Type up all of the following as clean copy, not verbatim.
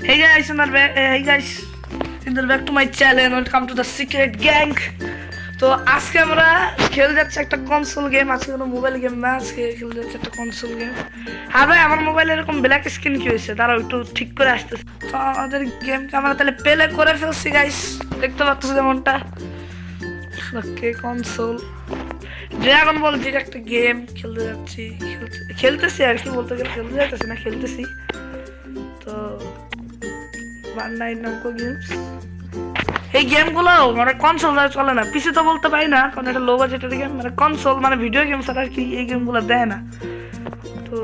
Hey guys, back to my channel. Welcome to the Secret Gang. তো আজকে আমরা খেলে যাচ্ছি একটা কনসোল গেম। আজকে কোনো মোবাইল গেম না, আজকে খেলে যাচ্ছে একটা কনসোল গেম। আর ভাই আমার মোবাইলে এরকম ব্ল্যাক স্ক্রিন কি হয়েছে, তারাও একটু ঠিক করে আসতেছে। তো আমাদের গেমটা আমরা তাহলে প্লে করে ফেলছি গাইস, দেখতে পাচ্ছ যেমনটা। ওকে, কনসোল ড্রাগন বল যে একটা গেম খেলতে যাচ্ছি, খেলতেছি আর কি, বলতে গেলে খেলতে যাচ্ছি না, খেলতেছি। তো গেমস, এই গেমগুলো মানে কনসোল চলে না, পিসি তো বলতে পারি না, কারণ এটা লো বাজেটের গেম। মানে কনসোল মানে ভিডিও গেমস আর কি, এই গেমগুলো দেয় না। তো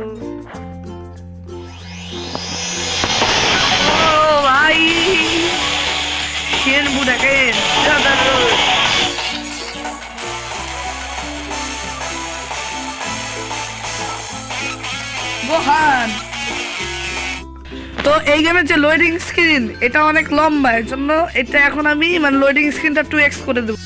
ভাই গোহান। তো এই গেমের যে লোডিং স্ক্রিন এটা অনেক লম্বা, এর জন্য এটা এখন আমি মানে লোডিং স্ক্রিনটা 2x করে দেব।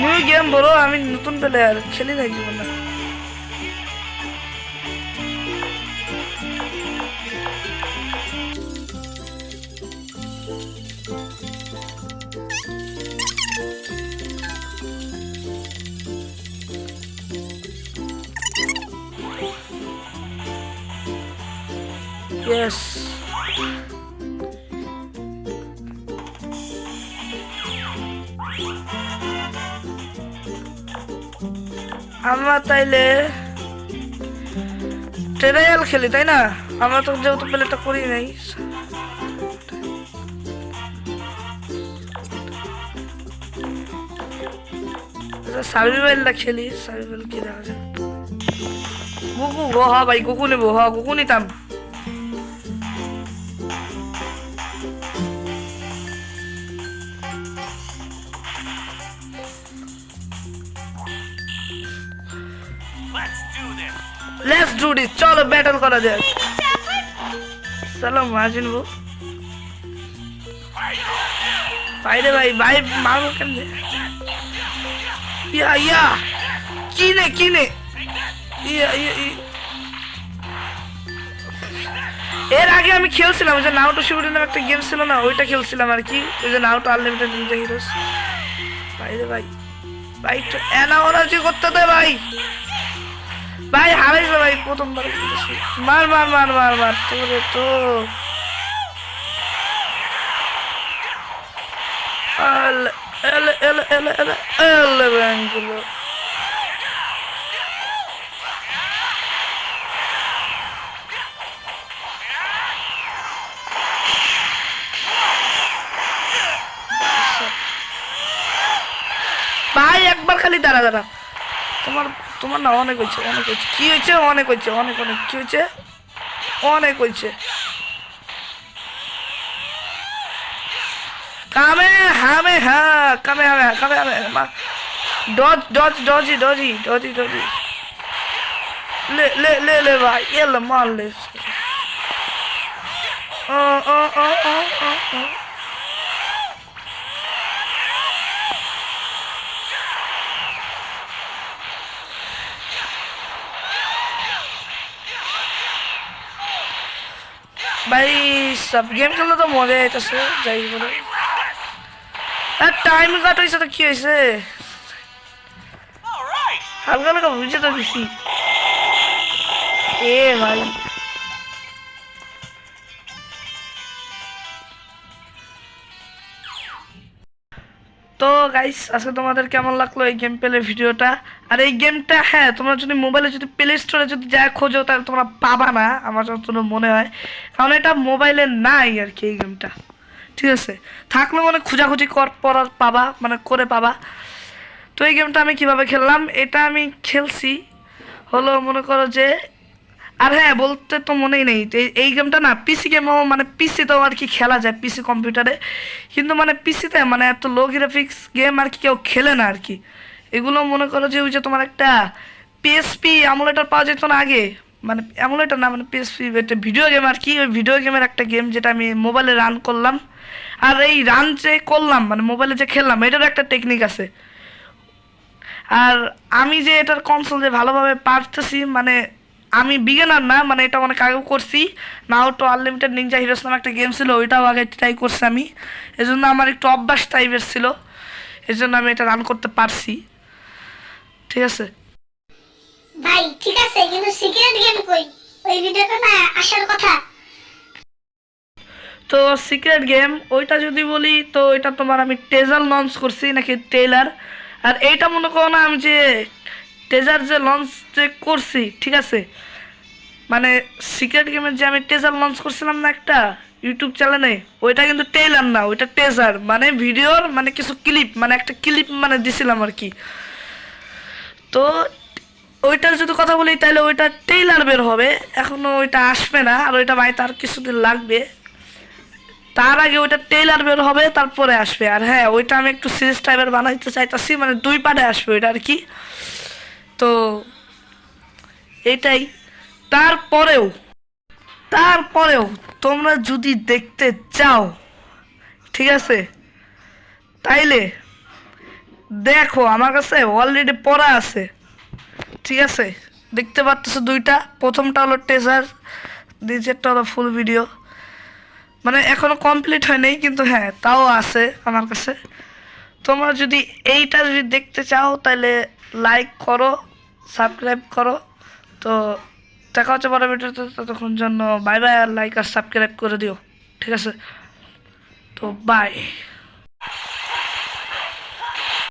নিউ গেম বলো, আমি নতুন প্লেয়ার, খেলি নাই জীবনে। Yes. আমরা তাইলে ট্রায়াল খেলি, তাই না? আমরা তো যেহেতু প্লেটা করি নাই, সার্ভাইভালটা খেলি। সার্ভাইভাল কি দেখা যায়? গুগু গো, হ্যাঁ ভাই গুগু নেবো, হ্যাঁ গুগু নিতাম। Let's do this. চলো ব্যাটল করা যাক। চলো মার্জিন বো বাইরে ভাই, ভাই মারবো কেমনে? ইয়া কিনে এর আগে আমি খেলছিলাম ওই যে নাউটো শিবুরি নামে একটা গেম ছিল না, ওইটা খেলছিলাম আর কি, ওই যে নাউটো আনলিমিটেড নিনজা হিরোস। বাইরে ভাই একটু এনার্জি করতে দে ভাই। ভাই হারাইছে ভাই প্রথমবার। মার তোরে তো ব্যাংকগুলো ভাই একবার খালি দাঁড়া। তোমার না অনেক হয়েছে। কি হয়েছে? অনেক কি হয়েছে? অনেক হয়েছে। কামে হামে ডজি লে ভাই এলে মারলে। ভাই সব গেম খেললে তো মজা আইতেছে, যাই বলে। আর টাইম কাট হয়েছে তো কি হয়েছে? হালকা বুঝে তো দিছি। ভাই তো গাইস আজকে তোমাদের কেমন লাগলো এই গেম প্লে ভিডিওটা? আর এই গেমটা হ্যাঁ তোমরা যদি মোবাইলে যদি প্লে স্টোরে যদি যা খোঁজো তাহলে তোমরা পাবা না আমার যতটুকু মনে হয়, কারণ এটা মোবাইলে নাই আর কি এই গেমটা। ঠিক আছে, থাকলে মানে খোঁজাখুঁজি পাবা, মানে করে পাবা। তো এই গেমটা আমি কিভাবে খেললাম, এটা আমি খেলছি হলো মনে করো যে, আর হ্যাঁ বলতে তো মনেই নেই, এই গেমটা না পিসি গেমও মানে পিসিতেও আর কি খেলা যায়, পিসি কম্পিউটারে, কিন্তু মানে পিসিতে মানে এত লো গ্রাফিক্স গেম আর কি কেউ খেলে না আর কি। এগুলো মনে করো যে ওই যে তোমার একটা পিএসপি এমুলেটর পাওয়া যেত না আগে, মানে এমুলেটর না মানে পিএসপি, একটা ভিডিও গেম আর কি, ওই ভিডিও গেমের একটা গেম যেটা আমি মোবাইলে রান করলাম। আর এই রান যে করলাম মানে মোবাইলে যে খেললাম এটারও একটা টেকনিক আছে। আর আমি যে এটার কনসোল যে ভালোভাবে পারতেছি, মানে আমি বিগিনার না, মানে এটা অনেক আগেও করছি। নাও তো আনলিমিটেড নিনজা হিরোস নামে একটা গেম ছিল, ওইটাও আগে ট্রাই করছি আমি, এজন্য আমার একটু অভ্যাস টাইপের ছিল, এজন্য আমি এটা রান করতে পারছি। ঠিক আছে ভাই, ঠিক আছে, কিন্তু সিক্রেট গেম কই? ওই ভিডিওটা না আসার কথা। তো সিক্রেট গেম ওইটা যদি বলি তো ওইটা তোমার আমি টেজার লঞ্চ করছি নাকি ট্রেলার। আর এইটা মনে করো না আমি যে টেজার যে লঞ্চ যে করছি, ঠিক আছে, মানে সিক্রেট গেমের যে আমি টেজার লঞ্চ করছিলাম না একটা ইউটিউব চ্যানেলে, ওইটা কিন্তু ট্রেলার না, ওইটা টেজার মানে ভিডিওর মানে কিছু ক্লিপ, মানে একটা ক্লিপ মানে দিছিলাম আর কি। তো ওইটার যদি কথা বলি তাহলে ওইটা ট্রেলার বের হবে, এখনো ওইটা আসবে না, আর ওইটা ভাই তার কিছুদিন লাগবে, তার আগে ওইটা ট্রেলার বের হবে তারপরে আসবে। আর হ্যাঁ ওইটা আমি একটু সিরিজ টাইপের বানাইতে চাইতেছি, মানে 2 পার্টে আসবে ওইটা আর কি। তো এটাই। তারপরেও তারপরেও তোমরা যদি দেখতে চাও, ঠিক আছে, তাইলে দেখো আমার কাছে অলরেডি পড়া আছে, ঠিক আছে, দেখতে পাচ্ছ 2টা, প্রথমটা হলো টেজার, দ্বিতীয়টা হলো ফুল ভিডিও, মানে এখনো কমপ্লিট হয় নাই কিন্তু হ্যাঁ তাও আছে আমার কাছে। তোমরা যদি এইটা যদি দেখতে চাও তাহলে লাইক করো, সাবস্ক্রাইব করো। তো দেখা হচ্ছে পরের ভিডিওতে, ততক্ষণ জন্য বাই বাই, আর লাইক আর সাবস্ক্রাইব করে দিও, ঠিক আছে, তো বাই।